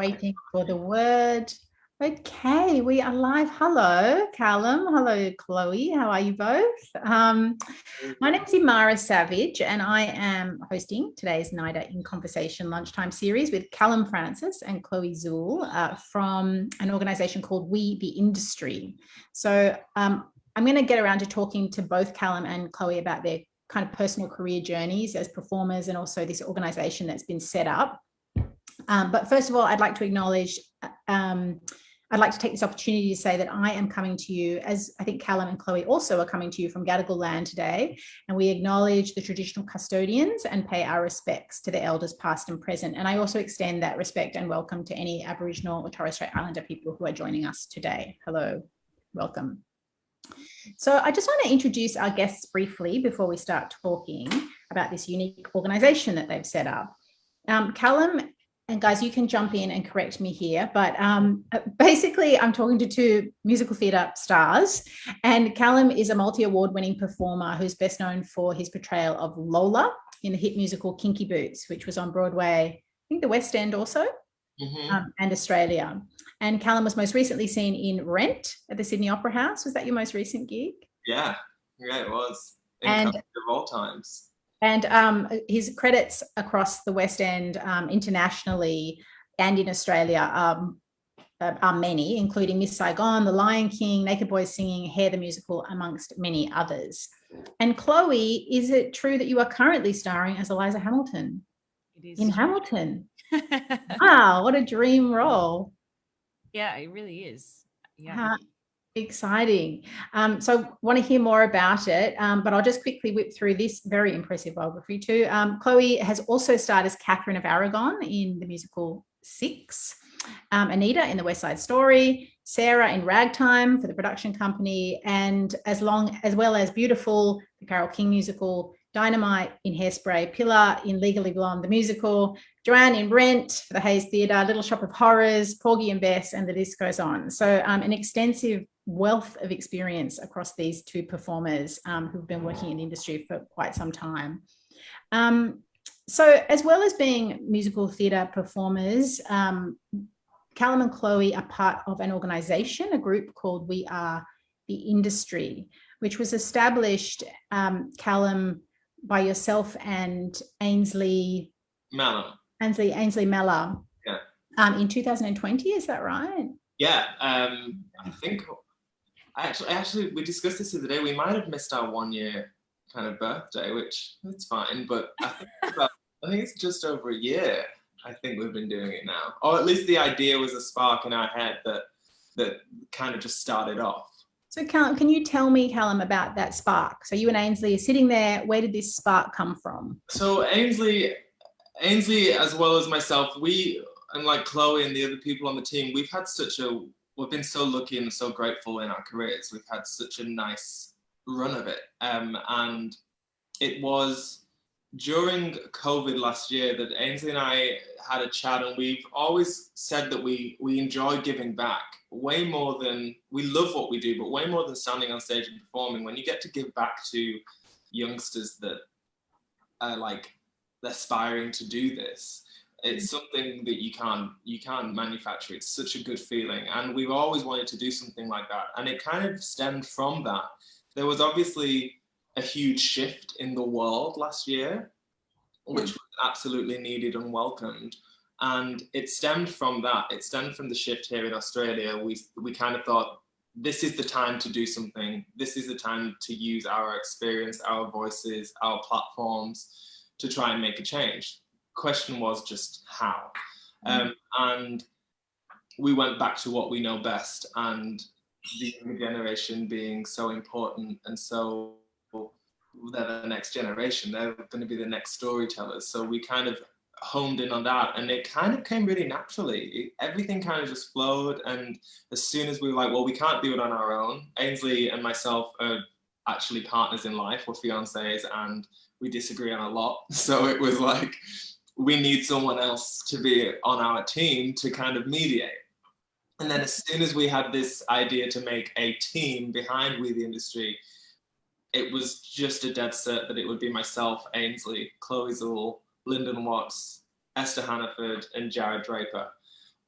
Waiting for the word. Okay, we are live. Hello, Callum. Hello, Chloe. How are you both? My name is Imara Savage, and I am hosting today's NIDA in Conversation lunchtime series with Callum Francis and Chloé Zuel from an organisation called We the Industry. So I'm going to get around to talking to both Callum and Chloe about their kind of personal career journeys as performers and also this organisation that's been set up. But first of all, I'd like to acknowledge, I'd like to take this opportunity to say that I am coming to you, as I think Callum and Chloe also are coming to you from Gadigal land today, and we acknowledge the traditional custodians and pay our respects to the elders past and present. And I also extend that respect and welcome to any Aboriginal or Torres Strait Islander people who are joining us today. Hello, welcome. So I just want to introduce our guests briefly before we start talking about this unique organisation that they've set up. Callum, and guys, you can jump in and correct me here, but basically I'm talking to two musical theatre stars, and Callum is a multi-award winning performer who's best known for his portrayal of Lola in the hit musical Kinky Boots, which was on Broadway, I think the West End also, and Australia. And Callum was most recently seen in Rent at the Sydney Opera House. Was that your most recent gig? Yeah, it was. Of all times. And his credits across the West End internationally and in Australia are many, including Miss Saigon, The Lion King, Naked Boys Singing, Hair the Musical, amongst many others. And Chloe, is it true that you are currently starring as Eliza Hamilton? It is in Hamilton? Wow, what a dream role. Yeah, it really is. Yeah. Exciting. So I want to hear more about it, but I'll just quickly whip through this very impressive biography too. Chloe has also starred as Catherine of Aragon in the musical Six, Anita in the West Side Story, Sarah in Ragtime for the production company, and as well as Beautiful, the Carole King musical, Dynamite in Hairspray, Pillar in Legally Blonde, the musical, Joanne in Rent for the Hayes Theatre, Little Shop of Horrors, Porgy and Bess, and the list goes on. So an extensive wealth of experience across these two performers who've been working in the industry for quite some time. So as well as being musical theatre performers, Callum and Chloe are part of an organisation, a group called We Are the Industry, which was established, Callum, by yourself and Ainsley Mellor. Yeah. In 2020, is that right? Yeah. I think actually we discussed this the other day. We might have missed our 1 year kind of birthday, which it's fine, but I think it's just over a year. I think we've been doing it now, or at least the idea was a spark in our head that kind of just started off. So Callum, can you tell me, Callum, about that spark? So you and Ainsley are sitting there. Where did this spark come from? So Ainsley, as well as myself, we, and like Chloe and the other people on the team, we've been so lucky and so grateful in our careers. We've had such a nice run of it. And it was during COVID last year that Ainsley and I had a chat, and we've always said that we enjoy giving back way more than, we love what we do, but way more than standing on stage and performing. When you get to give back to youngsters that are like aspiring to do this, it's something that you can't manufacture. It's such a good feeling, and we've always wanted to do something like that, and it kind of stemmed from that. There was obviously a huge shift in the world last year, which was absolutely needed and welcomed. And it stemmed from that. It stemmed from the shift here in Australia. We kind of thought, this is the time to do something. This is the time to use our experience, our voices, our platforms to try and make a change. Question was just how. And we went back to what we know best, and the younger generation being so important, and so they're the next generation, they're going to be the next storytellers. So we kind of honed in on that, and it kind of came really naturally. Everything kind of just flowed, and as soon as we were like, well, we can't do it on our own. Ainsley and myself are actually partners in life, we're fiancés, and we disagree on a lot. So it was like, we need someone else to be on our team to kind of mediate. And then as soon as we had this idea to make a team behind We the Industry, it was just a dead cert that it would be myself, Ainsley, Chloé Zuel, Lyndon Watts, Esther Hannaford, and Jared Draper,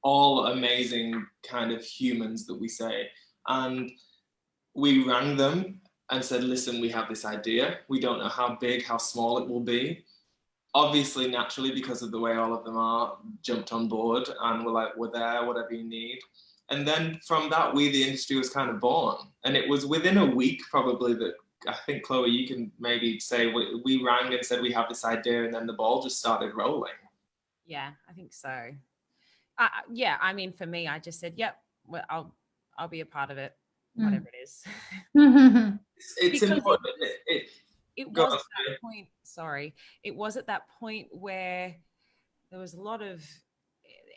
all amazing kind of humans that we say. And we rang them and said, listen, we have this idea. We don't know how big, how small it will be. Obviously, naturally, because of the way all of them are, jumped on board and were like, we're there, whatever you need. And then from that, We the Industry was kind of born. And it was within a week probably that, I think, Chloe, you can maybe say, we rang and said we have this idea, and then the ball just started rolling. Yeah, I think so. Yeah, I mean, for me, I just said, yep, well, I'll be a part of it, whatever it is. It's important. It was at that point, sorry, it was at that point where there was a lot of,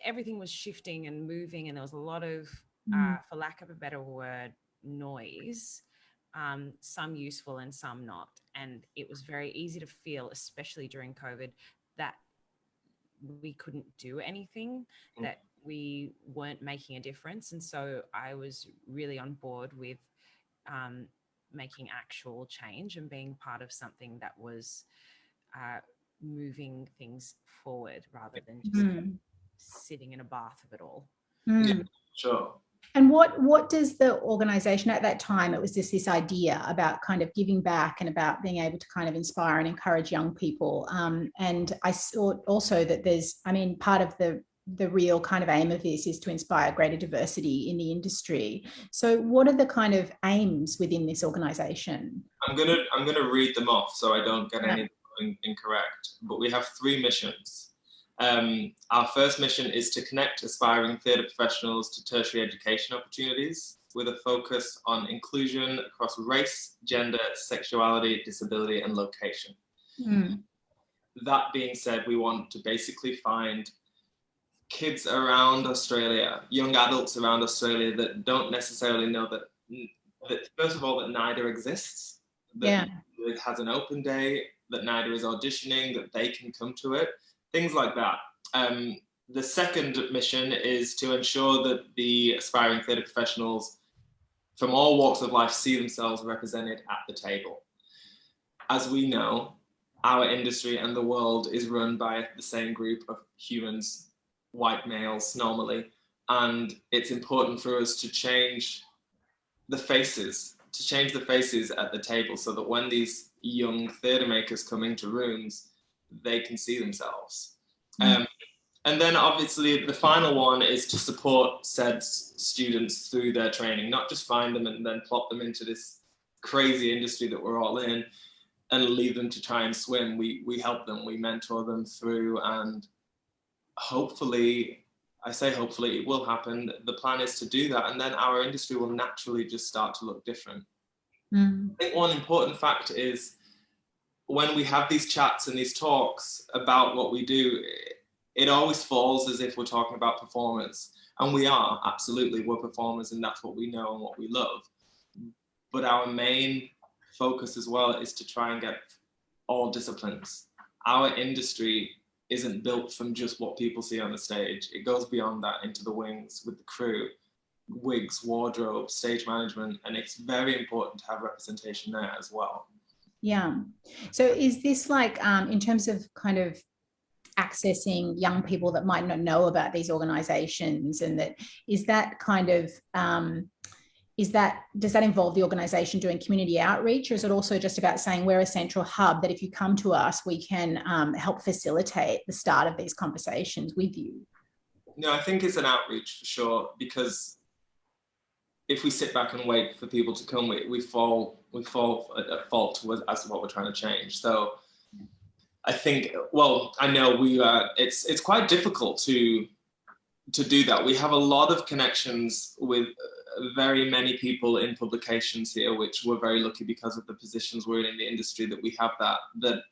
everything was shifting and moving, and there was a lot of, for lack of a better word, noise, some useful and some not. And it was very easy to feel, especially during COVID, that we couldn't do anything, that we weren't making a difference. And so I was really on board with making actual change and being part of something that was moving things forward rather than just sitting in a bath of it all. Yeah, sure. And what does the organization at that time, it was just this idea about kind of giving back and about being able to kind of inspire and encourage young people. And I saw also that there's, I mean, part of the real kind of aim of this is to inspire greater diversity in the industry. So what are the kind of aims within this organization? I'm gonna read them off so I don't get anything incorrect, but we have 3 missions. Our first mission is to connect aspiring theatre professionals to tertiary education opportunities with a focus on inclusion across race, gender, sexuality, disability, and location. That being said, we want to basically find kids around Australia, young adults around Australia that don't necessarily know that first of all, that NIDA exists, that it has an open day, that NIDA is auditioning, that they can come to it. Things like that. The second mission is to ensure that the aspiring theatre professionals from all walks of life see themselves represented at the table. As we know, our industry and the world is run by the same group of humans, white males normally, and it's important for us to change the faces, at the table so that when these young theatre makers come into rooms, they can see themselves. And then obviously the final one is to support said students through their training, not just find them and then plop them into this crazy industry that we're all in and leave them to try and swim. We help them, we mentor them through, and hopefully, I say hopefully, it will happen. The plan is to do that, and then our industry will naturally just start to look different. I think one important fact is when we have these chats and these talks about what we do, it always falls as if we're talking about performers. And we are, absolutely, we're performers and that's what we know and what we love. But our main focus as well is to try and get all disciplines. Our industry isn't built from just what people see on the stage. It goes beyond that into the wings with the crew, wigs, wardrobe, stage management, and it's very important to have representation there as well. Yeah. So is this like, in terms of kind of accessing young people that might not know about these organizations, and that, is that kind of, does that involve the organization doing community outreach, or is it also just about saying we're a central hub that if you come to us, we can help facilitate the start of these conversations with you? No, I think it's an outreach for sure, because if we sit back and wait for people to come, we fall at fault as to what we're trying to change. So I think, well, I know it's quite difficult to do that. We have a lot of connections with very many people in publications here, which we're very lucky because of the positions we're in the industry that we have that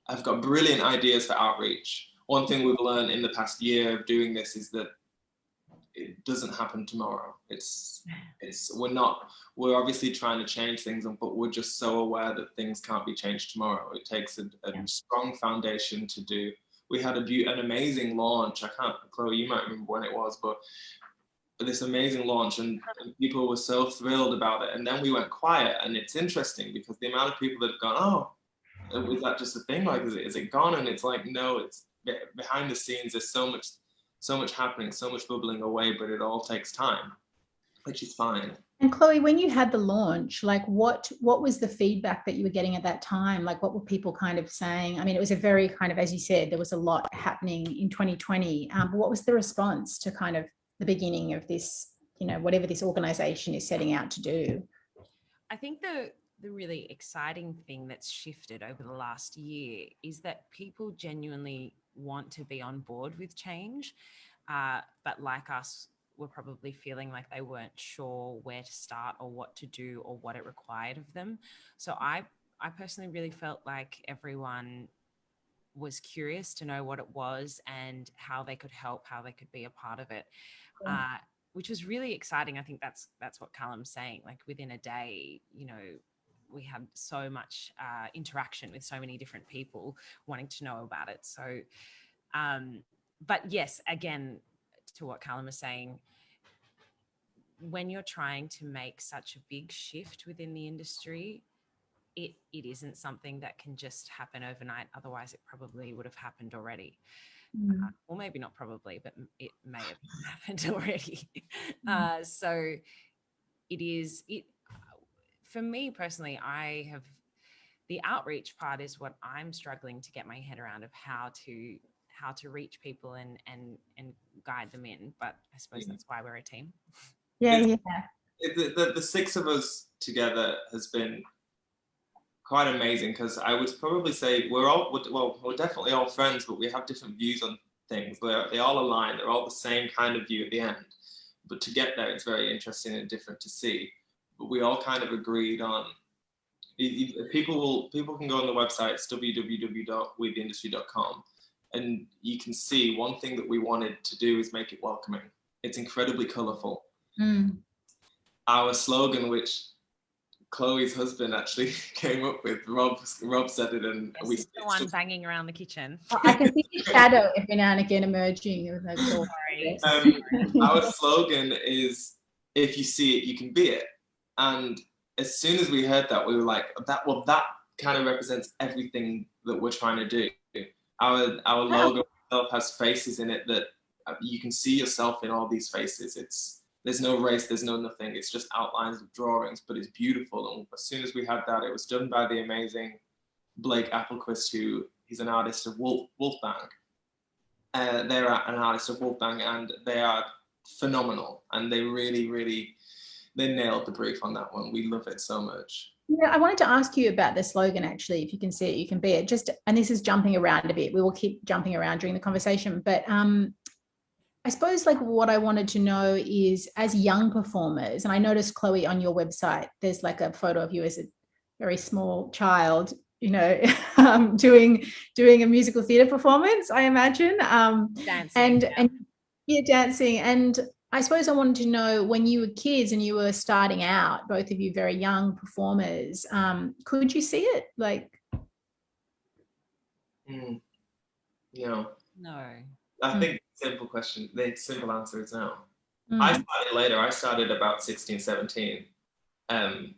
have got brilliant ideas for outreach. One thing we've learned in the past year of doing this is that it doesn't happen tomorrow. We're obviously trying to change things, but we're just so aware that things can't be changed tomorrow. It takes a strong foundation to do. We had an amazing launch. Chloe, you might remember when it was, but this amazing launch, and people were so thrilled about it. And then we went quiet, and it's interesting because the amount of people that have gone, oh, was that just a thing? Like, is it gone? And it's like, no, it's behind the scenes. There's so much so much happening, so much bubbling away, but it all takes time, which is fine. And Chloé, when you had the launch, like what was the feedback that you were getting at that time? Like what were people kind of saying? I mean, it was a very kind of, as you said, there was a lot happening in 2020. But what was the response to kind of the beginning of this, you know, whatever this organization is setting out to do? I think the really exciting thing that's shifted over the last year is that people genuinely want to be on board with change, but like us, were probably feeling like they weren't sure where to start or what to do or what it required of them. So I personally really felt like everyone was curious to know what it was and how they could help, how they could be a part of it, which was really exciting. I think that's what Callum's saying. Like within a day, you know, we had so much interaction with so many different people wanting to know about it. So, but yes, again, to what Callum was saying, when you're trying to make such a big shift within the industry, it isn't something that can just happen overnight. Otherwise, it probably would have happened already. Or maybe not probably, but it may have happened already. So for me personally, the outreach part is what I'm struggling to get my head around, of how to reach people and guide them in. But I suppose that's why we're a team. Yeah. The six of us together has been quite amazing, because I would probably say we're definitely all friends, but we have different views on things. They all align. They're all the same kind of view at the end. But to get there, it's very interesting and different to see. But we all kind of agreed on. People can go on the website, it's www.wetheindustry.com, and you can see one thing that we wanted to do is make it welcoming. It's incredibly colourful. Our slogan, which Chloe's husband actually came up with, Rob said it, and the one banging around the kitchen. I can see the shadow every now and again emerging. Our slogan is, "If you see it, you can be it." And as soon as we heard that, we were like, that kind of represents everything that we're trying to do. Our logo itself has faces in it that you can see yourself in all these faces. There's no race, there's no nothing. It's just outlines of drawings, but it's beautiful. And as soon as we had that, it was done by the amazing Blake Applequist, who he's an artist of Wolfbang. They're an artist of Wolfbang, and they are phenomenal. And they really, they nailed the brief on that one. We love it so much. Yeah, I wanted to ask you about the slogan, actually. If you can see it, you can be it. And this is jumping around a bit. We will keep jumping around during the conversation, but I suppose like what I wanted to know is, as young performers, and I noticed, Chloé, on your website, there's like a photo of you as a very small child, you know, doing a musical theatre performance, I imagine. Dancing. And dancing. And I suppose I wanted to know, when you were kids and you were starting out, both of you very young performers, could you see it? Like, No. I think the simple answer is no. I started later. I started about 16, 17. And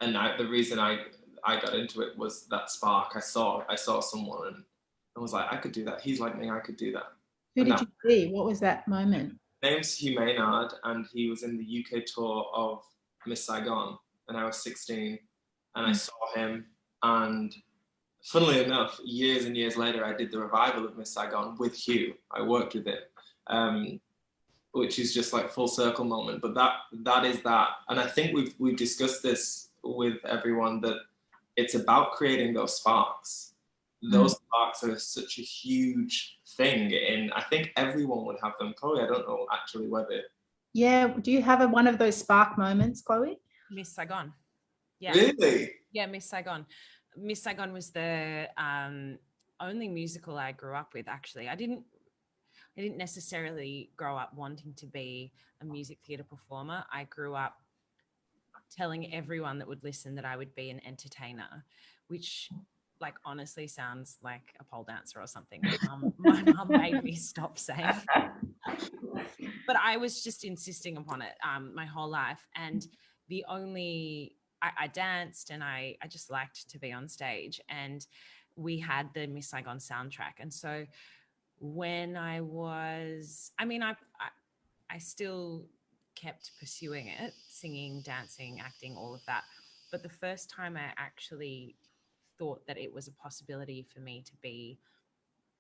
the reason I got into it was that spark. I saw someone and I was like, I could do that. He's like me, I could do that. Who did you see? What was that moment? His name's Hugh Maynard, and he was in the UK tour of Miss Saigon, and I was 16, and I saw him, and funnily enough, years and years later, I did the revival of Miss Saigon with Hugh. I worked with him, which is just like full circle moment. But that is that. And I think we've discussed this with everyone, that it's about creating those sparks. Those sparks are such a huge thing, and I think everyone would have them. Chloé, I don't know actually whether. Yeah, do you have one of those spark moments, Chloé? Miss Saigon. Yeah. Really? Yeah, Miss Saigon. Miss Saigon was the only musical I grew up with, actually. I didn't necessarily grow up wanting to be a music theatre performer. I grew up telling everyone that would listen that I would be an entertainer, which like honestly sounds like a pole dancer or something. My mum made me stop saying but I was just insisting upon it my whole life. And I danced, and I just liked to be on stage, and we had the Miss Saigon soundtrack. And so when I was, I mean, I still kept pursuing it, singing, dancing, acting, all of that. But the first time I actually thought that it was a possibility for me to be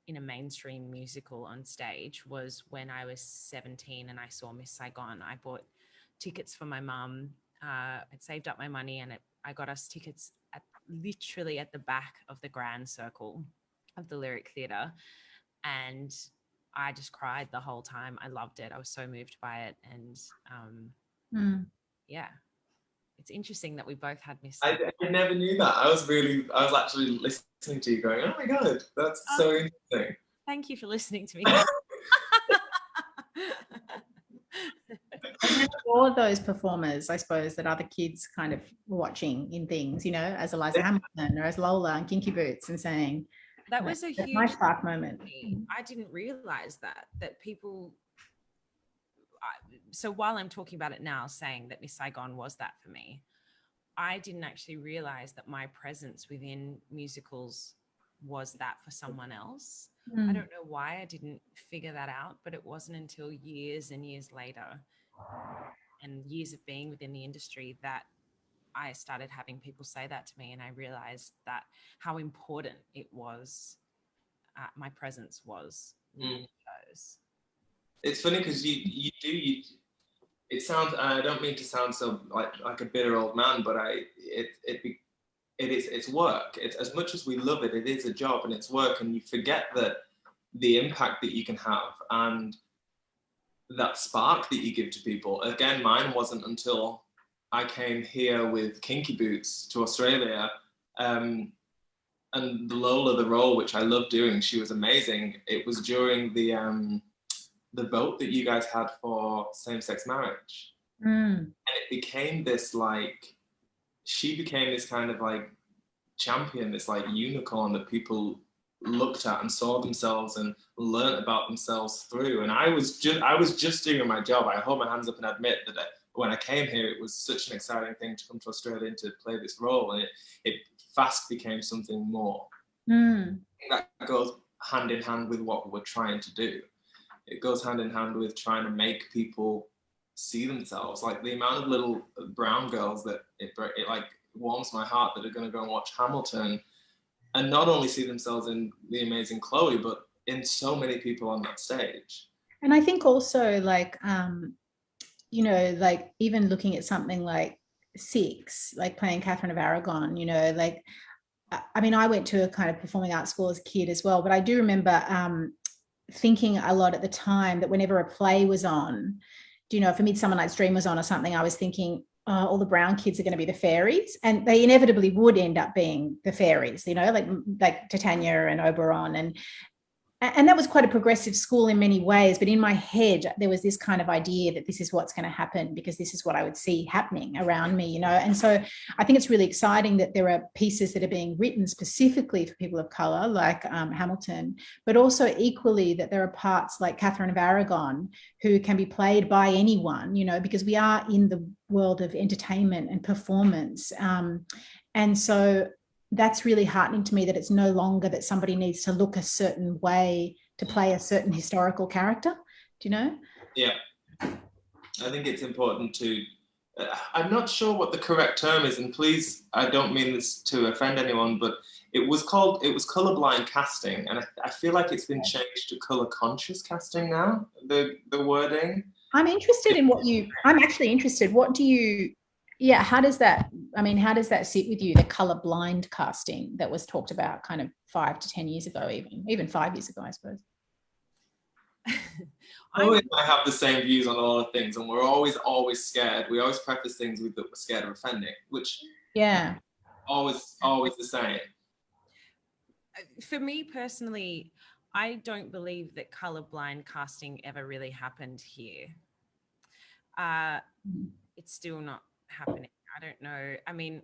in a mainstream musical on stage was when I was 17 and I saw Miss Saigon. I bought tickets for my mum. I'd saved up my money and I got us tickets literally at the back of the grand circle of the Lyric Theatre. And I just cried the whole time. I loved it. I was so moved by it. And yeah, it's interesting that we both had Miss Saigon. I never knew that. I was actually listening to you going, oh my God, that's so interesting. Thank you for listening to me. All of those performers, I suppose, that other kids kind of were watching in things, you know, as Eliza Hamilton or as Lola and Kinky Boots, and saying, that was a huge my spark moment. I didn't realize that people. So while I'm talking about it now, saying that Miss Saigon was that for me, I didn't actually realize that my presence within musicals was that for someone else. I don't know why I didn't figure that out, but it wasn't until years and years later and years of being within the industry that I started having people say that to me, and I realized that how important it was, my presence was within shows. It's funny because it sounds, I don't mean to sound so like a bitter old man, but it's work. It's, as much as we love it, it is a job and it's work, and you forget that the impact that you can have and that spark that you give to people. Again, mine wasn't until I came here with Kinky Boots to Australia, and Lola, the role, which I love doing, she was amazing. It was during the vote that you guys had for same-sex marriage. And it became this she became this kind of champion, this unicorn that people looked at and saw themselves and learned about themselves through. And I was just doing my job. I hold my hands up and admit that when I came here, it was such an exciting thing to come to Australia and to play this role. And it fast became something more. That goes hand in hand with what we're trying to do. It goes hand in hand with trying to make people see themselves. Like the amount of little brown girls that it warms my heart that are going to go and watch Hamilton and not only see themselves in the amazing Chloé, but in so many people on that stage. And I think also you know, even looking at something like Six, playing Catherine of Aragon, you know, I mean, I went to a kind of performing arts school as a kid as well, but I do remember thinking a lot at the time that whenever a play was on, you know, if A Midsummer Night's Dream was on or something, I was thinking, oh, all the brown kids are going to be the fairies, and they inevitably would end up being the fairies, you know, like Titania and Oberon, and that was quite a progressive school in many ways, but in my head there was this kind of idea that this is what's going to happen because this is what I would see happening around me, you know. And so I think it's really exciting that there are pieces that are being written specifically for people of color, like Hamilton, but also equally that there are parts like Catherine of Aragon who can be played by anyone, you know, because we are in the world of entertainment and performance, and so that's really heartening to me, that it's no longer that somebody needs to look a certain way to play a certain historical character. Do you know? Yeah. I think it's important to, I'm not sure what the correct term is, and please, I don't mean this to offend anyone, but it was colorblind casting, and I feel like it's been changed to color conscious casting now, the wording. I'm actually interested. What do you, how does that sit with you, the colorblind casting that was talked about kind of 5 to 10 years ago, even 5 years ago, I suppose? I have the same views on a lot of things, and we're always scared. We always preface things with that we're scared of offending, which always the same. For me personally, I don't believe that colorblind casting ever really happened here. It's still not happening. I don't know. I mean,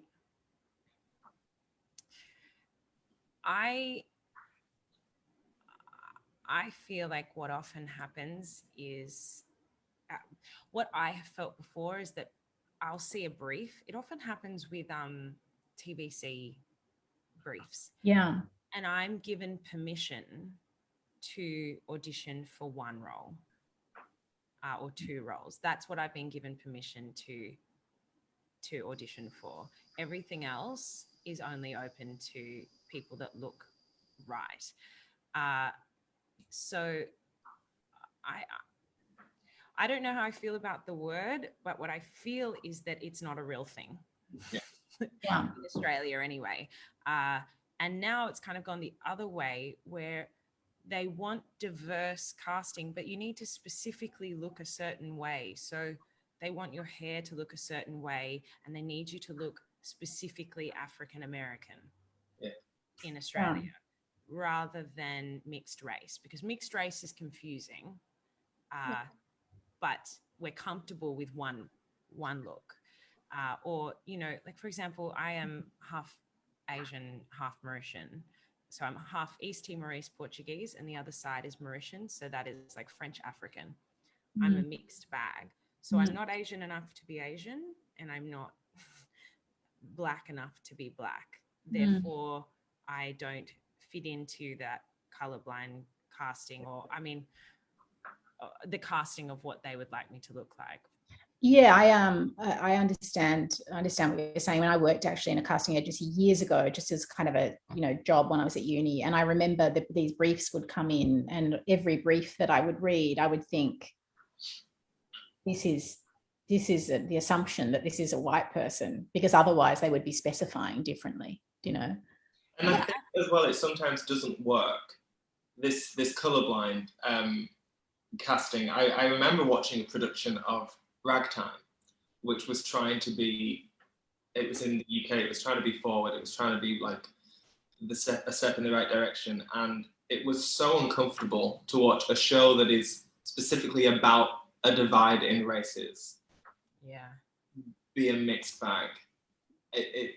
I feel like what often happens is, what I have felt before is that I'll see a brief. It often happens with TVC briefs. Yeah. And I'm given permission to audition for one role or two roles. That's what I've been given permission to audition for. Everything else is only open to people that look right. So I don't know how I feel about the word, but what I feel is that it's not a real thing. Yeah. In Australia anyway. And now it's kind of gone the other way where they want diverse casting, but you need to specifically look a certain way. So they want your hair to look a certain way, and they need you to look specifically African American in Australia, rather than mixed race, because mixed race is confusing, but we're comfortable with one look. Or, you know, like, for example, I am half Asian, half Mauritian. So I'm half East Timorese Portuguese, and the other side is Mauritian. So that is like French African. I'm a mixed bag. So I'm not Asian enough to be Asian, and I'm not black enough to be black. Therefore, I don't fit into that colorblind casting, or, I mean, the casting of what they would like me to look like. Yeah, I understand what you're saying. When I worked actually in a casting agency years ago, just as kind of a, you know, job when I was at uni, and I remember that these briefs would come in, and every brief that I would read, I would think, this is the assumption that this is a white person, because otherwise they would be specifying differently, you know. And I think as well, it sometimes doesn't work. This colorblind casting. I remember watching a production of Ragtime, which was trying to be, it was in the UK, it was trying to be forward, it was trying to be like a step in the right direction, and it was so uncomfortable to watch a show that is specifically about a divide in races be a mixed bag. It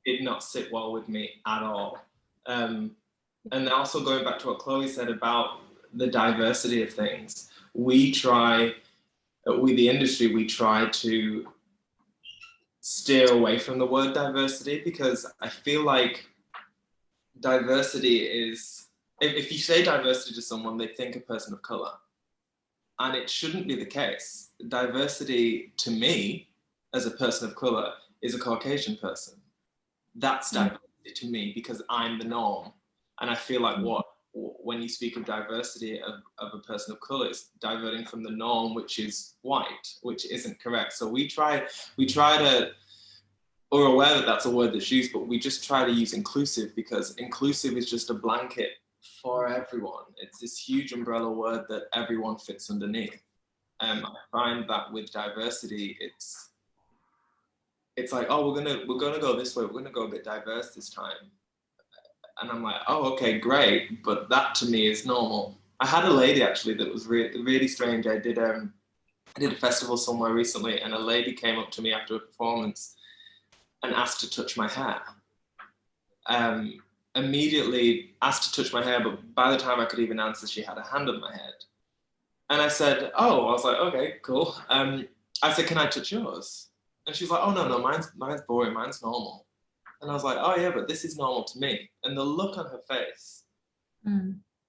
did not sit well with me at all. And also going back to what Chloe said about the diversity of things, the industry, we try to steer away from the word diversity, because I feel like diversity is, if you say diversity to someone, they think a person of color. And it shouldn't be the case. Diversity to me, as a person of color, is a Caucasian person. That's diversity to me, because I'm the norm. And I feel like when you speak of diversity of a person of color, it's diverting from the norm, which is white, which isn't correct. So we try to, we're aware that that's a word that's used, but we just try to use inclusive, because inclusive is just a blanket for everyone. It's this huge umbrella word that everyone fits underneath. I find that with diversity, it's like, oh, we're gonna go this way, we're gonna go a bit diverse this time. And I'm like, oh, okay, great. But that to me is normal. I had a lady actually that was really strange. I did a festival somewhere recently, and a lady came up to me after a performance and asked to touch my hair. Immediately asked to touch my hair, but by the time I could even answer, she had a hand on my head. And I said, oh, I was like, okay, cool. I said, can I touch yours? And she was like, oh, no, mine's boring, mine's normal. And I was like, oh yeah, but this is normal to me. And the look on her face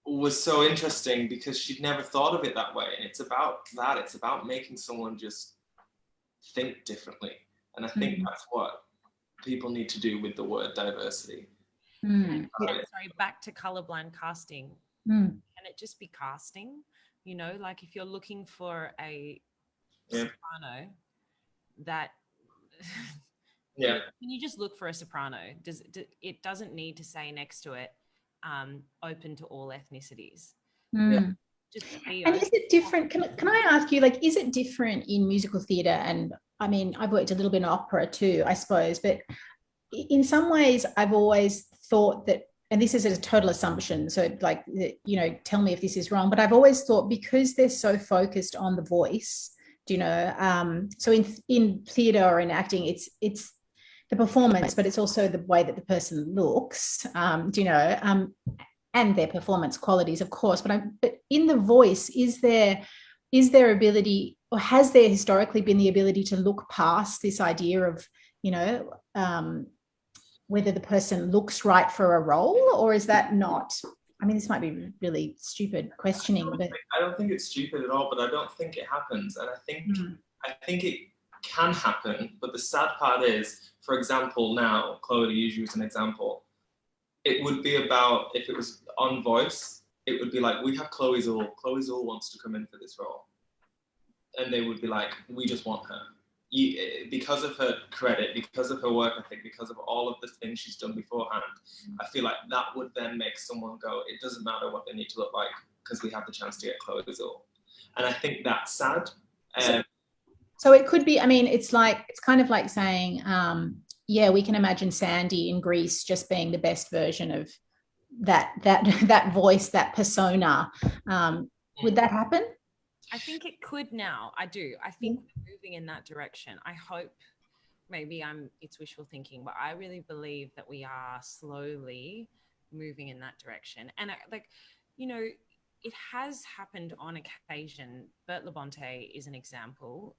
was so interesting, because she'd never thought of it that way. And it's about that. It's about making someone just think differently. And I think that's what people need to do with the word diversity. Sorry, back to colorblind casting. Can it just be casting? You know, like if you're looking for a soprano, that... Can you just look for a soprano? It doesn't need to say next to it, open to all ethnicities. Just be and is it different? Can I ask you, like, is it different in musical theatre? And I mean, I've worked a little bit in opera too, I suppose, but in some ways I've always thought that, and this is a total assumption, so like, you know, tell me if this is wrong, but I've always thought, because they're so focused on the voice, do you know, so in theatre or in acting, it's the performance, but it's also the way that the person looks, do you know, and their performance qualities, of course. But in the voice, is there ability, or has there historically been the ability to look past this idea of, you know, whether the person looks right for a role, or is that not? I mean, this might be really stupid questioning, but I don't think it's stupid at all, but I don't think it happens. And I think it can happen, but the sad part is, for example, now, Chloe, to use you as an example, it would be about, if it was on Voice, it would be like, we have Chloé Zuel. Chloé Zuel wants to come in for this role. And they would be like, we just want her. Because of her credit, because of her work ethic, because of all of the things she's done beforehand, I feel like that would then make someone go, it doesn't matter what they need to look like because we have the chance to get Chloé Zuel. And I think that's sad. So it could be, I mean, it's kind of like saying, yeah, we can imagine Sandy in Greece just being the best version of that voice, that persona. Would that happen? I think it could now. I do. I think we're moving in that direction. I hope, maybe it's wishful thinking, but I really believe that we are slowly moving in that direction. And it has happened on occasion. Bert Labonte is an example.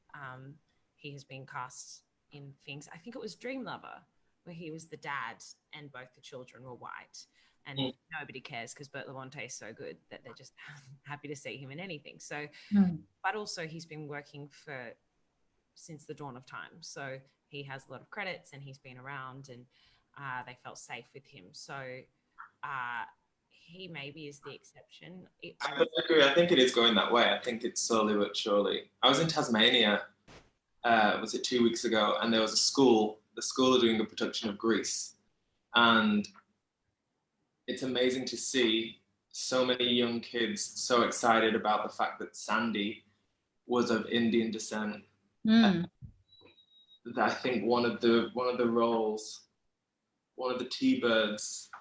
He has been cast in things. I think it was Dream Lover, where he was the dad and both the children were white. And nobody cares because Bert Labonte is so good that they're just happy to see him in anything. So, but also he's been working since the dawn of time. So he has a lot of credits and he's been around, and they felt safe with him. So he maybe is the exception. I agree. I think it is going that way. I think it's slowly but surely. I was in Tasmania, was it 2 weeks ago? And there was a school. The school are doing a production of Grease. And it's amazing to see so many young kids so excited about the fact that Sandy was of Indian descent. I think one of the roles, one of the T-Birds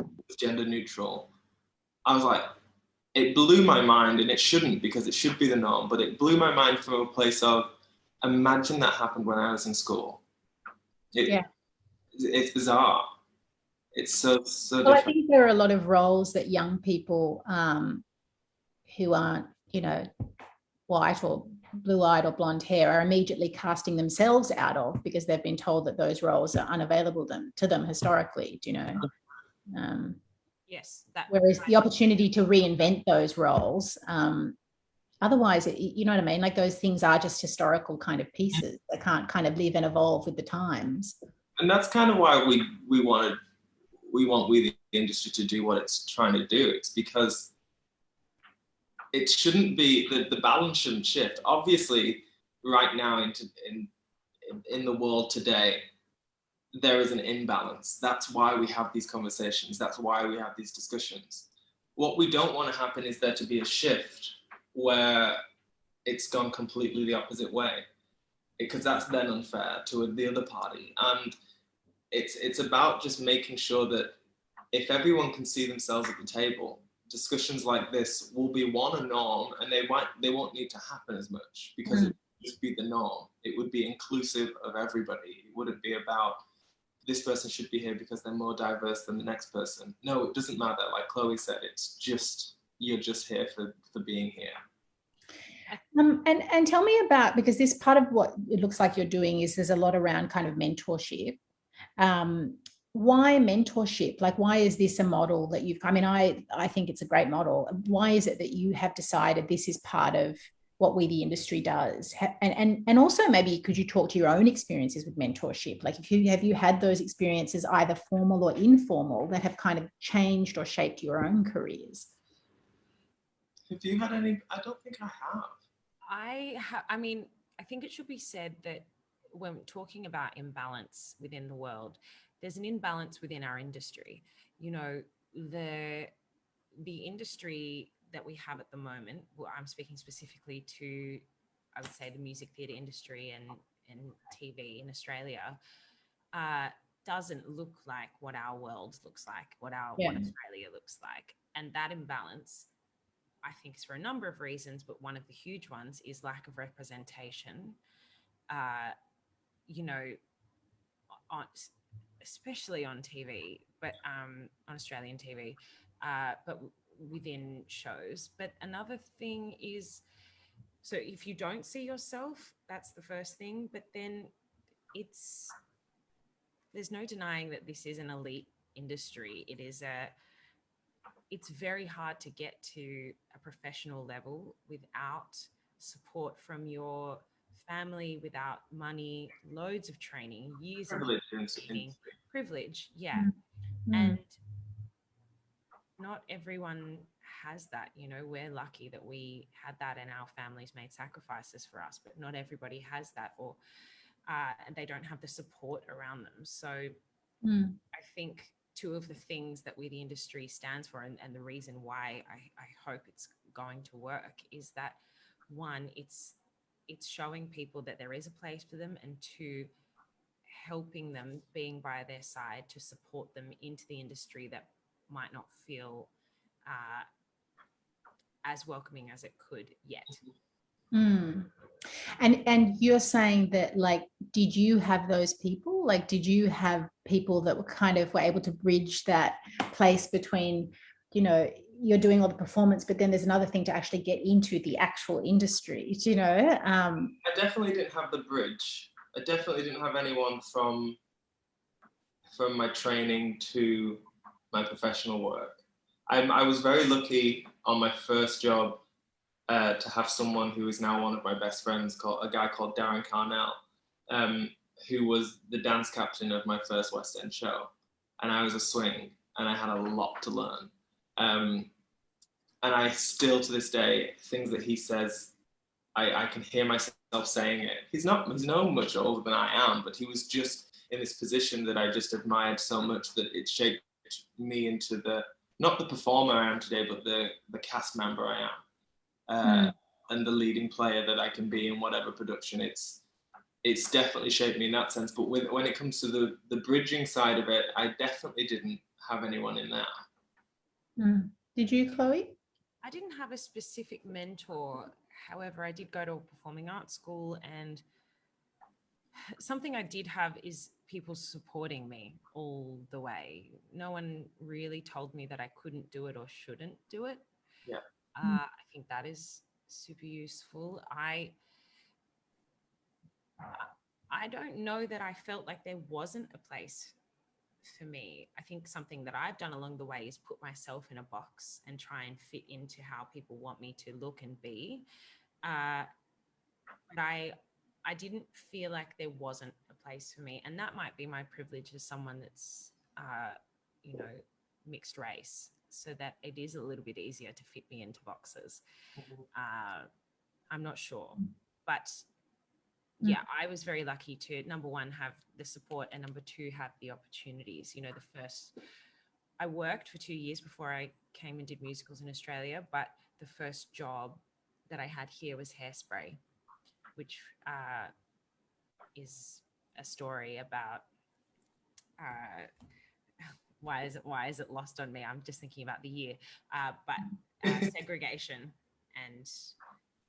was gender neutral. I was like, it blew my mind, and it shouldn't, because it should be the norm, but it blew my mind from a place of, imagine that happened when I was in school. It's bizarre. It's so different. I think there are a lot of roles that young people who aren't, white or blue-eyed or blonde hair are immediately casting themselves out of, because they've been told that those roles are unavailable to them historically, do you know? Yes. Whereas the opportunity to reinvent those roles, otherwise, you know what I mean? Like, those things are just historical kind of pieces. They can't kind of live and evolve with the times. And that's kind of why we want the industry to do what it's trying to do. It's because it shouldn't be, the balance shouldn't shift. Obviously, right now in the world today, there is an imbalance. That's why we have these conversations. That's why we have these discussions. What we don't want to happen is there to be a shift where it's gone completely the opposite way, because that's then unfair to the other party. And it's about just making sure that if everyone can see themselves at the table, discussions like this will be a norm, and they won't need to happen as much, because it would just be the norm. It would be inclusive of everybody. It wouldn't be about, this person should be here because they're more diverse than the next person. No, it doesn't matter. Like Chloe said, it's just, you're just here for being here. And tell me about, because this part of what it looks like you're doing is there's a lot around kind of mentorship. Why mentorship? Like, why is this a model that I think it's a great model. Why is it that you have decided this is part of what the industry does? And also, maybe could you talk to your own experiences with mentorship? Like, have you had those experiences, either formal or informal, that have kind of changed or shaped your own careers? Have you had any? I don't think I have. I think it should be said that when talking about imbalance within the world, there's an imbalance within our industry. The industry that we have at the moment, well, I'm speaking specifically to, I would say, the music theatre industry and TV in Australia, doesn't look like what our world looks like, what Australia looks like. And that imbalance, I think, is for a number of reasons, but one of the huge ones is lack of representation, especially on TV, but on Australian TV, but within shows. But another thing is, so if you don't see yourself, that's the first thing, but then there's no denying that this is an elite industry. It it's very hard to get to a professional level without support from your family, without money, loads of training, years of training, privilege. Yeah. And not everyone has that. You know, we're lucky that we had that and our families made sacrifices for us, but not everybody has that, or they don't have the support around them. So I think two of the things that we, the industry, stands for, and the reason why I hope it's going to work, is that one, it's showing people that there is a place for them, and two, helping them, being by their side to support them into the industry that might not feel as welcoming as it could yet. And you're saying that, like, did you have those people? Like, did you have people that were able to bridge that place between, you know, you're doing all the performance, but then there's another thing to actually get into the actual industry, you know? I definitely didn't have the bridge. I definitely didn't have anyone from my training to my professional work. I was very lucky on my first job to have someone who is now one of my best friends, a guy called Darren Carnell, who was the dance captain of my first West End show. And I was a swing, and I had a lot to learn. And I still, to this day, things that he says, I can hear myself saying it. He's no much older than I am, but he was just in this position that I just admired so much that it shaped me into not the performer I am today, but the cast member I am. And the leading player that I can be in whatever production. It's definitely shaped me in that sense. But when it comes to the bridging side of it, I definitely didn't have anyone in there. Did you, Chloe? I didn't have a specific mentor. However, I did go to a performing arts school, and something I did have is people supporting me all the way. No one really told me that I couldn't do it or shouldn't do it. Yeah. I think that is super useful. I don't know that I felt like there wasn't a place for me. I think something that I've done along the way is put myself in a box and try and fit into how people want me to look and be. But I didn't feel like there wasn't a place for me. And that might be my privilege as someone that's, you know, mixed race, so that it is a little bit easier to fit me into boxes. I'm not sure. But yeah, I was very lucky to, number one, have the support, and number two, have the opportunities. You know, I worked for 2 years before I came and did musicals in Australia, but the first job that I had here was Hairspray, which is a story about why is it lost on me? I'm just thinking about the year, but segregation, and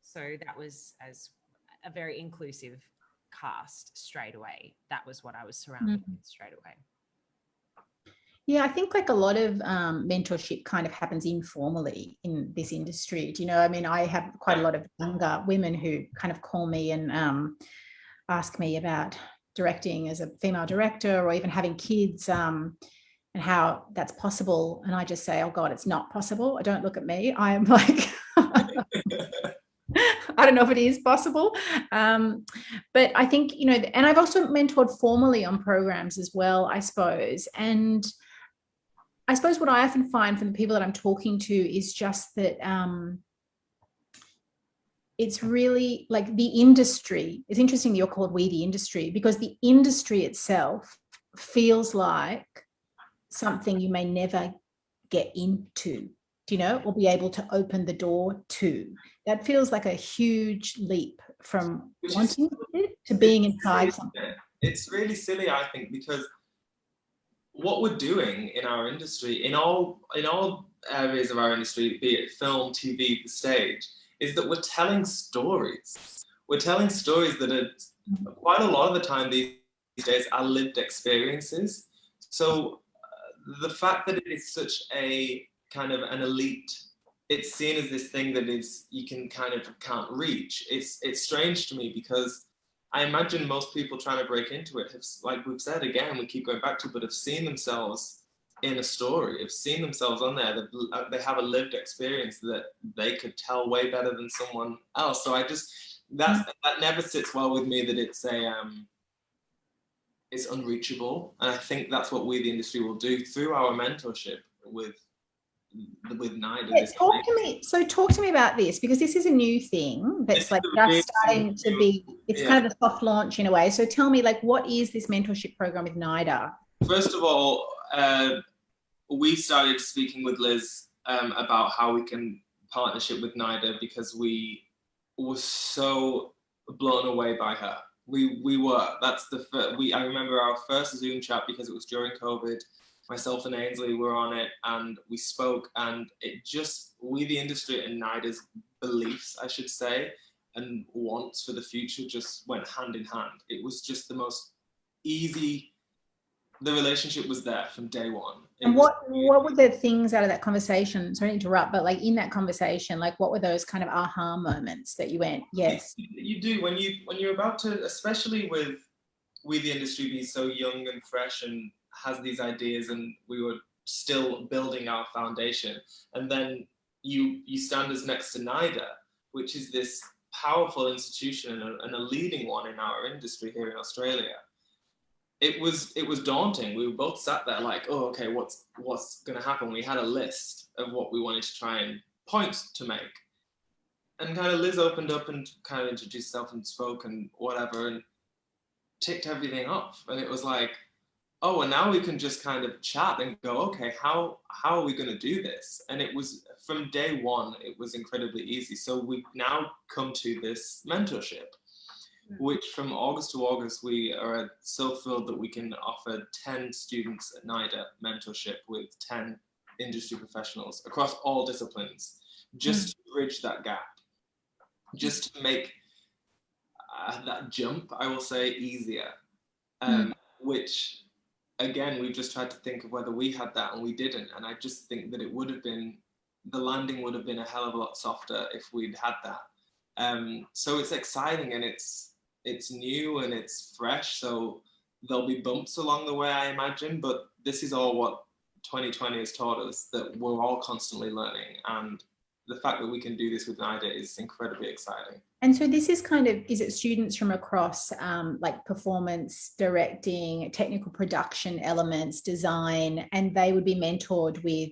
so that was as a very inclusive cast straight away. That was what I was surrounded with straight away. Yeah, I think like a lot of mentorship kind of happens informally in this industry. Do you know, I mean, I have quite a lot of younger women who kind of call me and ask me about directing as a female director, or even having kids, and how that's possible. And I just say, oh God, it's not possible. Don't look at me. I am like, I don't know if it is possible. But I think, you know, and I've also mentored formally on programs as well, I suppose. And I suppose what I often find from the people that I'm talking to is just that it's really like the industry. It's interesting that you're called We the Industry, because the industry itself feels like something you may never get into, you know, or be able to open the door to. That feels like a huge leap from wanting it to being inside something. It's really silly, I think, because what we're doing in our industry, in all areas of our industry, be it film, TV, the stage, is that we're telling stories. We're telling stories that are quite a lot of the time these days are lived experiences. So the fact that it is such a kind of an elite, it's seen as this thing that is you can't reach. It's strange to me, because I imagine most people trying to break into it have, like we've said again, we keep going back to, but have seen themselves in a story, have seen themselves on there, they have a lived experience that they could tell way better than someone else. So that never sits well with me, that it's unreachable. And I think that's what we, the industry, will do through our mentorship with NIDA. Yeah, talk to me about this, because this is a new thing that's like just starting to be, it's kind of a soft launch in a way. So tell me, like, what is this mentorship program with NIDA? First of all, we started speaking with Liz about how we can partnership with NIDA, because we were so blown away by her. I remember our first Zoom chat, because it was during COVID. Myself and Ainsley were on it, and we spoke, and we, the industry, and NIDA's beliefs, I should say, and wants for the future just went hand in hand. It was just the most easy. The relationship was there from day one. And what were the things out of that conversation? Sorry to interrupt, but like in that conversation, like what were those kind of aha moments that you went, yes? You do when you're about to, especially with the industry being so young and fresh and has these ideas, and we were still building our foundation, and then you stand us next to NIDA, which is this powerful institution and a leading one in our industry here in Australia. It was daunting. We were both sat there like, oh, okay, what's going to happen? We had a list of what we wanted to try and points to make. And kind of Liz opened up and kind of introduced herself and spoke and whatever, and ticked everything off. And it was like, oh, and now we can just kind of chat and go, okay, how are we going to do this? And it was, from day one, it was incredibly easy. So we now come to this mentorship, which from August to August, we are so thrilled that we can offer 10 students at NIDA mentorship with 10 industry professionals across all disciplines, just to bridge that gap, just to make that jump, I will say, easier. Which, again, we've just tried to think of whether we had that, and we didn't. And I just think that the landing would have been a hell of a lot softer if we'd had that. So it's exciting, and it's new and it's fresh, so there'll be bumps along the way, I imagine, but this is all what 2020 has taught us, that we're all constantly learning, and the fact that we can do this with NIDA is incredibly exciting. And so this is kind of, is it students from across like performance, directing, technical production elements, design, and they would be mentored with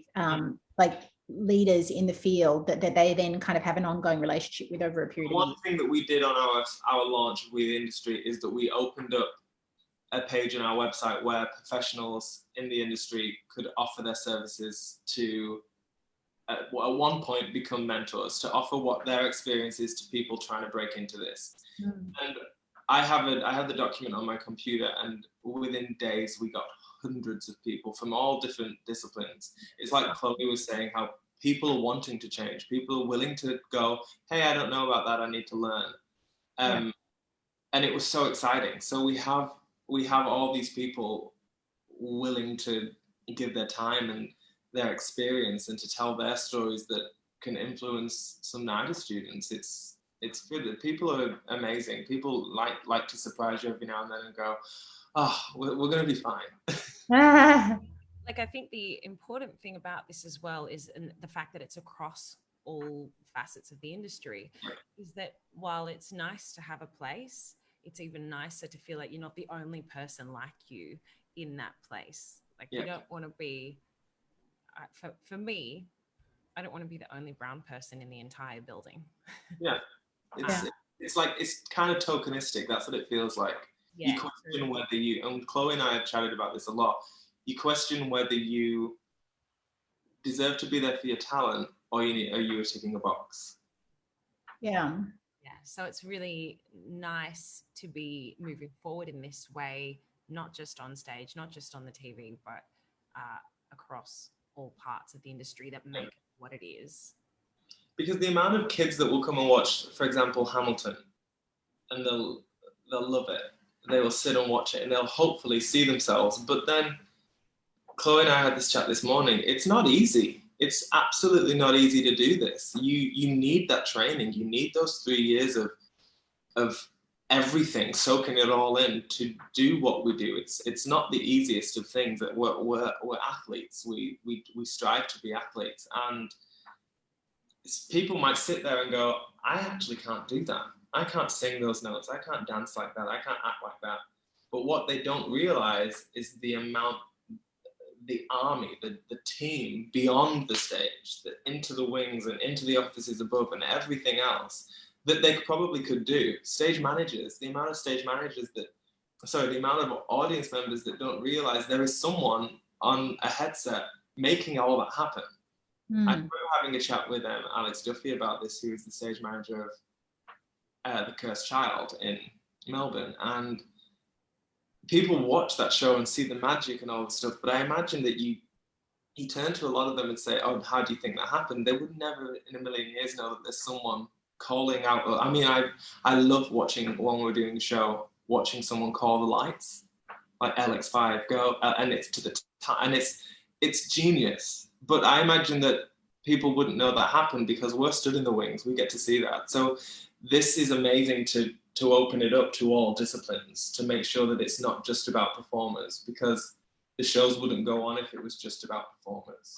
like leaders in the field that they then kind of have an ongoing relationship with over a period of years? One thing that we did on our launch with the industry is that we opened up a page on our website where professionals in the industry could offer their services to, at one point, become mentors, to offer what their experience is to people trying to break into this. And I have the document on my computer, and within days we got hundreds of people from all different disciplines. It's like Chloé was saying, how people are wanting to change. People are willing to go, hey, I don't know about that, I need to learn. And it was so exciting. So we have all these people willing to give their time and their experience and to tell their stories that can influence some NIDA students. It's good. People are amazing. People like to surprise you every now and then and go, oh, we're going to be fine. Like, I think the important thing about this as well is the fact that it's across all facets of the industry, is that while it's nice to have a place, it's even nicer to feel like you're not the only person like you in that place. Like, you don't want to be, for me, I don't want to be the only brown person in the entire building. It's like, it's kind of tokenistic. That's what it feels like. You question whether and Chloé and I have chatted about this a lot, you question whether you deserve to be there for your talent, or are you ticking a box? So it's really nice to be moving forward in this way, not just on stage, not just on the TV, but across all parts of the industry that make it what it is. Because the amount of kids that will come and watch, for example, Hamilton, and they'll love it. They will sit and watch it, and they'll hopefully see themselves. But then Chloé and I had this chat this morning. It's not easy. It's absolutely not easy to do this. You need that training. You need those 3 years of everything, soaking it all in to do what we do. It's not the easiest of things. That we're athletes. We strive to be athletes, and people might sit there and go, I actually can't do that. I can't sing those notes. I can't dance like that. I can't act like that. But what they don't realize is the amount, the army, the team beyond the stage, into the wings and into the offices above and everything else that they probably could do. Stage managers, the amount of stage managers the amount of audience members that don't realize there is someone on a headset making all that happen. I remember having a chat with Alex Duffy about this, who is the stage manager of The Cursed Child in Melbourne. And people watch that show and see the magic and all the stuff, but I imagine that he turned to a lot of them and say, oh, how do you think that happened? They would never in a million years know that there's someone calling out. I mean, I love watching, when we're doing the show, watching someone call the lights, like LX5, go, and it's to the and it's genius. But I imagine that people wouldn't know that happened because we're stood in the wings. We get to see that. So this is amazing to open it up to all disciplines, to make sure that it's not just about performers, because the shows wouldn't go on if it was just about performers.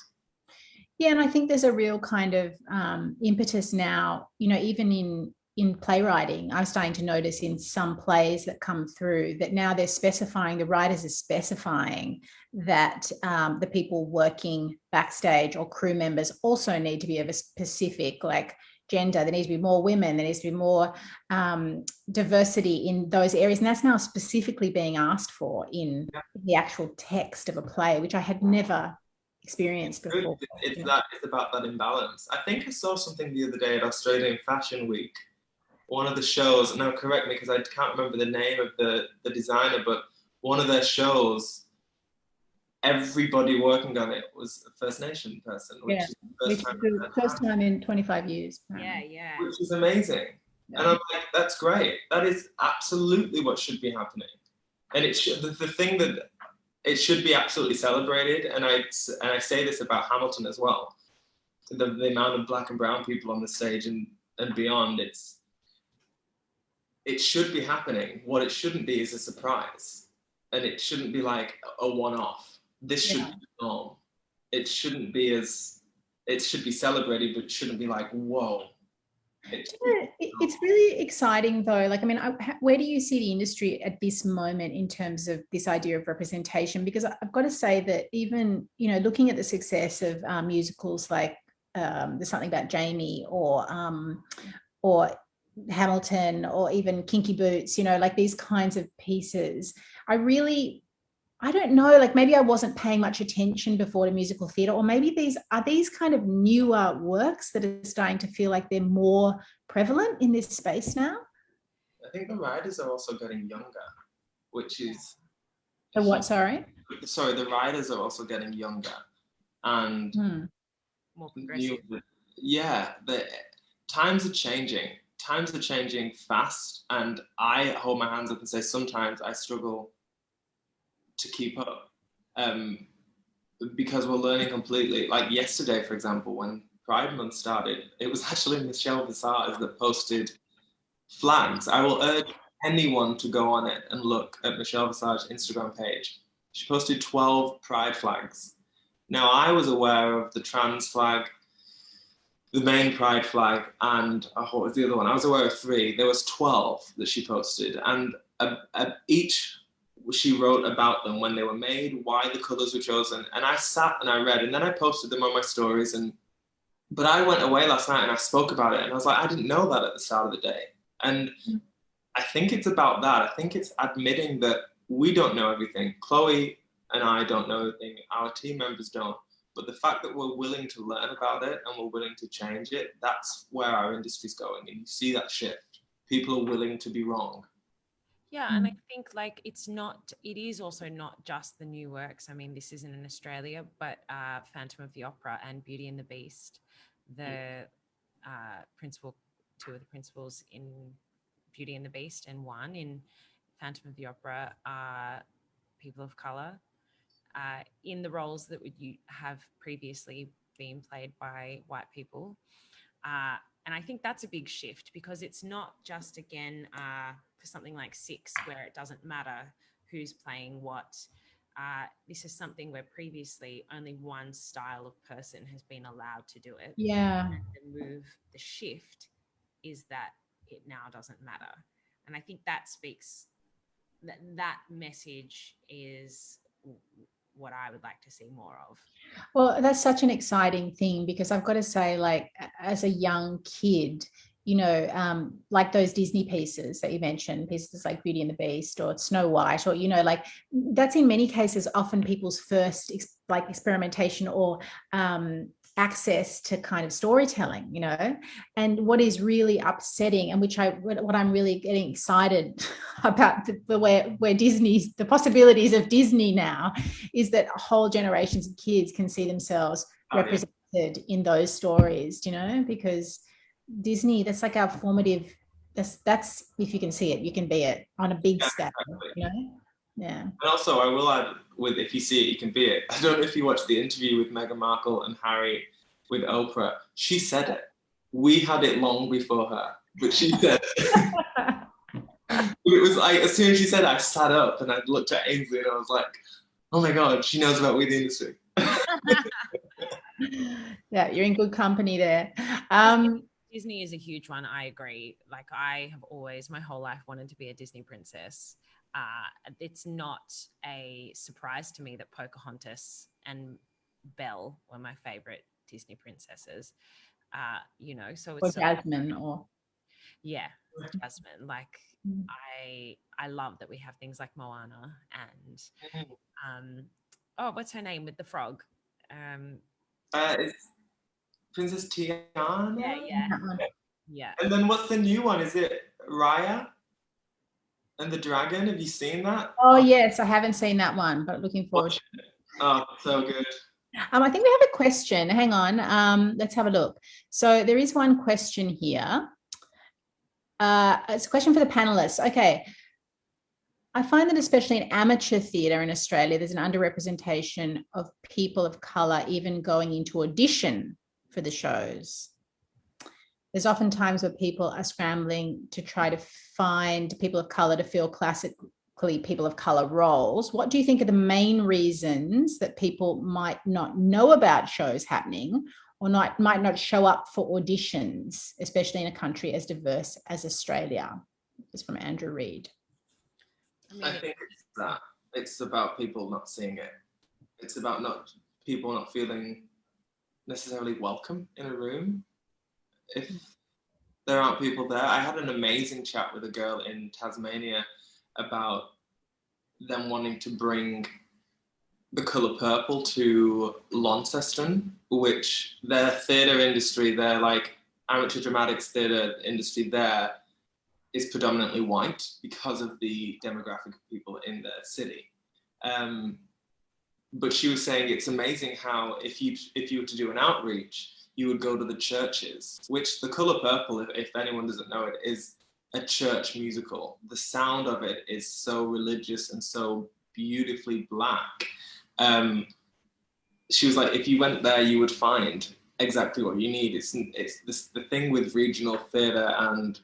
Yeah, and I think there's a real kind of impetus now, you know, even in playwriting. I'm starting to notice in some plays that come through that now they're specifying, the writers are specifying that the people working backstage or crew members also need to be of a specific, like, gender. There needs to be more women. There needs to be more diversity in those areas. And that's now specifically being asked for in the actual text of a play, which I had never experienced before. It's about that imbalance. I think I saw something the other day at Australian Fashion Week. One of the shows, now correct me because I can't remember the name of the designer, but one of their shows, everybody working on it was a First Nation person, which is the first time in 25 years. Yeah. Which is amazing. Yeah. And I'm like, that's great. That is absolutely what should be happening. And it should, the thing that it should be absolutely celebrated, and I say this about Hamilton as well, the amount of black and brown people on the stage and beyond, it should be happening. What it shouldn't be is a surprise. And it shouldn't be like a one-off. This should be norm. It shouldn't be it should be celebrated, but it shouldn't be like, whoa. It's really exciting though. Like, I mean, where do you see the industry at this moment in terms of this idea of representation? Because I've got to say that even, you know, looking at the success of musicals like There's Something About Jamie or Hamilton or even Kinky Boots, you know, like these kinds of pieces, I don't know, like maybe I wasn't paying much attention before to musical theatre, or maybe these kind of newer works that are starting to feel like they're more prevalent in this space now. I think the writers are also getting younger, which is... The what, sorry? Sorry, the writers are also getting younger and more progressive. The times are changing. Times are changing fast, and I hold my hands up and say sometimes I struggle to keep up because we're learning completely. Like yesterday, for example, when Pride Month started, it was actually Michelle Visage that posted flags. I will urge anyone to go on it and look at Michelle Visage's Instagram page. She posted 12 Pride flags. Now, I was aware of the trans flag, the main Pride flag, and what was the other one? I was aware of 3. There was 12 that she posted, and each she wrote about them, when they were made, why the colours were chosen, and I sat and I read, and then I posted them on my stories. But I went away last night and I spoke about it, and I was like, I didn't know that at the start of the day. And I think it's about that. I think it's admitting that we don't know everything. Chloé and I don't know everything. Our team members don't. But the fact that we're willing to learn about it and we're willing to change it, that's where our industry's going. And you see that shift. People are willing to be wrong. Yeah, and I think like it is also not just the new works. I mean, this isn't in Australia, but Phantom of the Opera and Beauty and the Beast, the two of the principals in Beauty and the Beast and one in Phantom of the Opera are people of colour in the roles that would have previously been played by white people. And I think that's a big shift, because it's not just, again, for for something like Six, where it doesn't matter who's playing what. This is something where previously only one style of person has been allowed to do it. Yeah. And the shift is that it now doesn't matter. And I think that speaks, that message is what I would like to see more of. Well, that's such an exciting thing, because I've got to say, like, as a young kid, you know, like those Disney pieces that you mentioned, pieces like Beauty and the Beast or Snow White, or, you know, like that's in many cases often people's first like experimentation or access to kind of storytelling, you know. And what is really upsetting, and what I'm really getting excited about where Disney, the possibilities of Disney now, is that whole generations of kids can see themselves represented in those stories, you know, because Disney, that's like our formative, that's if you can see it, you can be it on a big scale, exactly. You know. Yeah. And also, I will add, with if you see it, you can be it. I don't know if you watched the interview with Meghan Markle and Harry with Oprah. She said it. We had it long before her, but she said it. It was like, as soon as she said it, I sat up and I looked at Ainsley and I was like, oh my God, she knows about We the Industry. Yeah, you're in good company there. Disney is a huge one. I agree. Like, I have always, my whole life, wanted to be a Disney princess. It's not a surprise to me that Pocahontas and Belle were my favorite Disney princesses. You know, so it's or Jasmine, or yeah, Jasmine. Like, I love that we have things like Moana and oh, what's her name with the frog? It's Princess Tiana. Yeah. And then what's the new one? Is it Raya and the Dragon? Have you seen that? Oh yes, I haven't seen that one, but looking forward to it. Oh, so good. I think we have a question. Hang on. Let's have a look. So there is one question here. It's a question for the panelists. Okay. I find that especially in amateur theatre in Australia, there's an underrepresentation of people of colour even going into audition for the shows. There's often times where people are scrambling to try to find people of colour to fill classically people of colour roles. What do you think are the main reasons that people might not know about shows happening or might not show up for auditions, especially in a country as diverse as Australia? This is from Andrew Reid. I think it's that. It's about people not seeing it. It's about people not feeling necessarily welcome in a room. If there aren't people there. I had an amazing chat with a girl in Tasmania about them wanting to bring The Colour Purple to Launceston, which their theatre industry, their like amateur dramatics theatre industry there is predominantly white because of the demographic of people in the city. But she was saying it's amazing how if you were to do an outreach, you would go to the churches, which The Colour Purple, if anyone doesn't know it, is a church musical. The sound of it is so religious and so beautifully black. She was like, if you went there, you would find exactly what you need. It's the thing with regional theatre and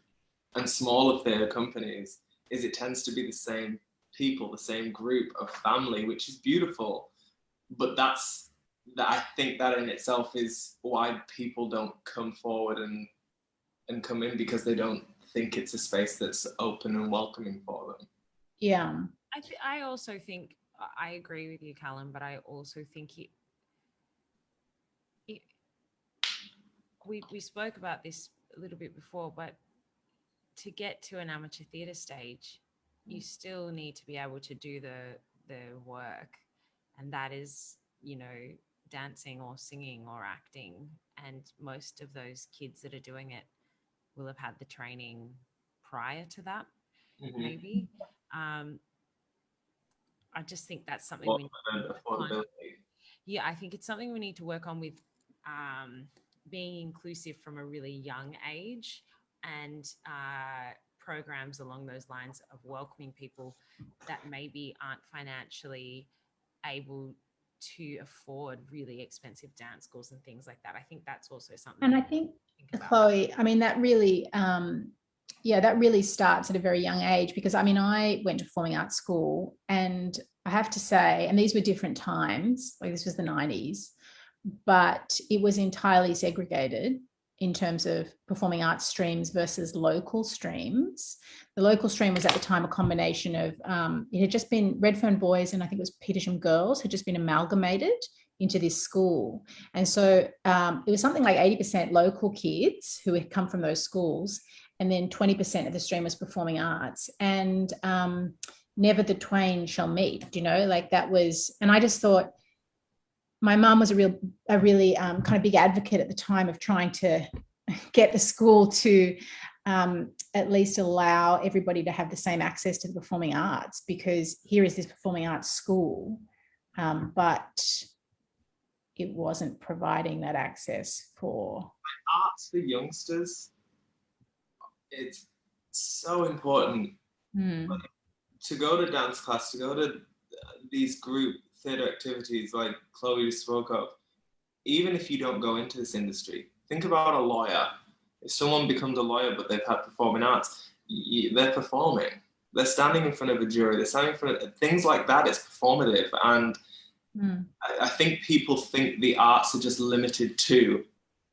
smaller theatre companies is it tends to be the same people, the same group of family, which is beautiful. But I think that in itself is why people don't come forward and come in, because they don't think it's a space that's open and welcoming for them. Yeah. I also think, I agree with you, Callum, but I also think we spoke about this a little bit before, but to get to an amateur theatre stage, you still need to be able to do the work, and that is, you know, dancing or singing or acting. And most of those kids that are doing it will have had the training prior to that, maybe. I just think that's something we need to work on. Yeah, I think it's something we need to work on with being inclusive from a really young age, and programs along those lines of welcoming people that maybe aren't financially able to afford really expensive dance schools and things like that. I think that's also something. And I think, Chloe, I mean, that really Yeah, that really starts at a very young age, because I mean, I went to performing arts school, and I have to say, and these were different times, like this was the 90s, but it was entirely segregated in terms of performing arts streams versus local streams. The local stream was at the time a combination of, it had just been Redfern Boys and I think it was Petersham Girls had just been amalgamated into this school. And so it was something like 80% local kids who had come from those schools, and then 20% of the stream was performing arts. And never the twain shall meet, you know, like that was, and I just thought, my mum was a really kind of big advocate at the time of trying to get the school to at least allow everybody to have the same access to the performing arts, because here is this performing arts school, but it wasn't providing that access for arts for youngsters. It's so important to go to dance class, to go to these group theatre activities like Chloé spoke of. Even if you don't go into this industry, think about a lawyer. If someone becomes a lawyer but they've had performing arts, they're performing. They're standing in front of a jury. They're standing in front of things like that. It's performative, and I think people think the arts are just limited to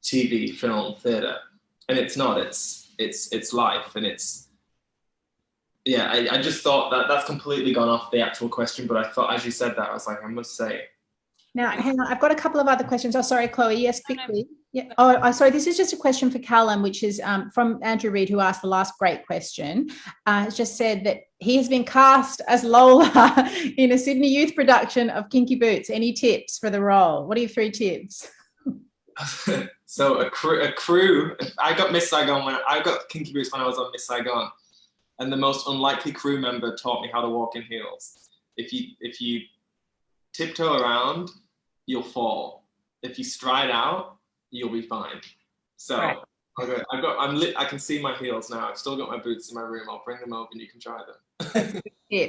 TV, film, theatre, and it's not. It's life, and it's. Yeah, I just thought that's completely gone off the actual question, but I thought as you said that, I was like, I must say. Now, hang on, I've got a couple of other questions. Oh, sorry, Chloé. Yes, quickly. Yeah. Oh, sorry. This is just a question for Callum, which is from Andrew Reid, who asked the last great question. Has just said that he has been cast as Lola in a Sydney youth production of Kinky Boots. Any tips for the role? What are your 3 tips? So a crew. I got Miss Saigon I got Kinky Boots when I was on Miss Saigon. And the most unlikely crew member taught me how to walk in heels. If you tiptoe around, you'll fall. If you stride out, you'll be fine. So right. I can see my heels now. I've still got my boots in my room. I'll bring them over and you can try them.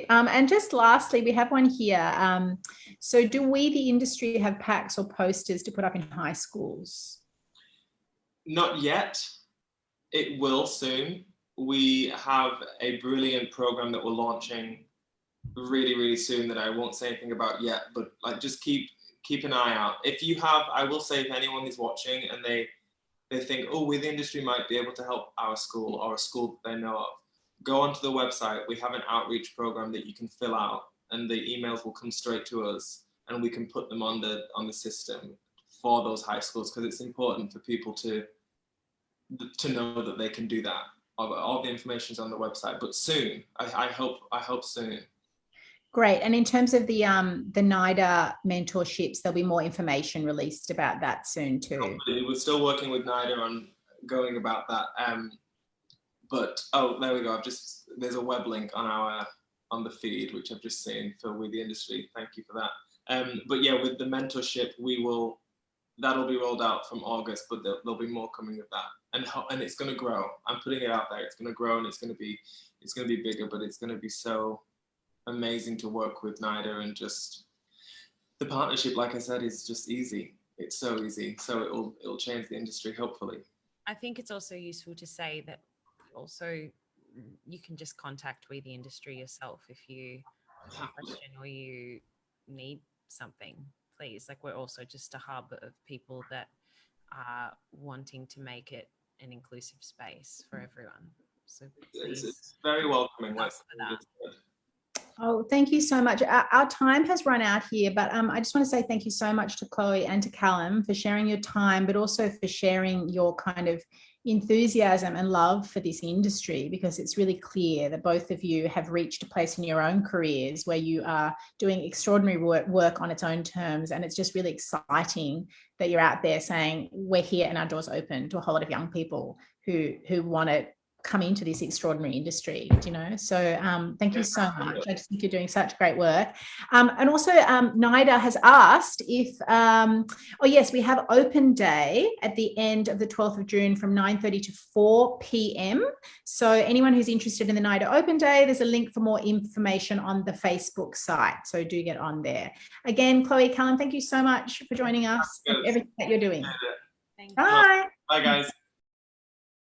And just lastly, we have one here. So do we, the industry, have packs or posters to put up in high schools? Not yet. It will soon. We have a brilliant program that we're launching really, really soon that I won't say anything about yet, but like just keep an eye out. If you have, I will say, if anyone is watching and they think, oh, we the industry might be able to help our school or a school that they know of, go onto the website. We have an outreach program that you can fill out, and the emails will come straight to us, and we can put them on the system for those high schools, because it's important for people to know that they can do that. All the information's on the website, but soon. I hope soon. Great. And in terms of the NIDA mentorships, there'll be more information released about that soon too. We're still working with NIDA on going about that. But there we go. There's a web link on the feed, which I've just seen for We the Industry. Thank you for that. But yeah, with the mentorship, that'll be rolled out from August, but there'll be more coming of that. And it's going to grow. I'm putting it out there. It's going to grow, and it's going to be bigger, but it's going to be so amazing to work with NIDA, and just the partnership, like I said, is just easy. It's so easy. So it'll change the industry, hopefully. I think it's also useful to say that also you can just contact We the Industry yourself if you have a question or you need something. Please, like, we're also just a hub of people that are wanting to make it an inclusive space for everyone. So please, it's very welcoming. Oh, thank you so much. Our time has run out here, but I just want to say thank you so much to Chloé and to Callum for sharing your time, but also for sharing your kind of enthusiasm and love for this industry, because it's really clear that both of you have reached a place in your own careers where you are doing extraordinary work on its own terms, and it's just really exciting that you're out there saying we're here and our doors open to a whole lot of young people who want to come into this extraordinary industry, you know. So thank you so much. I just think you're doing such great work. And also NIDA has asked if, yes, we have open day at the end of the 12th of June from 9:30 to 4 p.m. So anyone who's interested in the NIDA open day, there's a link for more information on the Facebook site. So do get on there. Again, Chloé, Callum, thank you so much for joining us and everything that you're doing. Thank you. Bye. Bye, guys.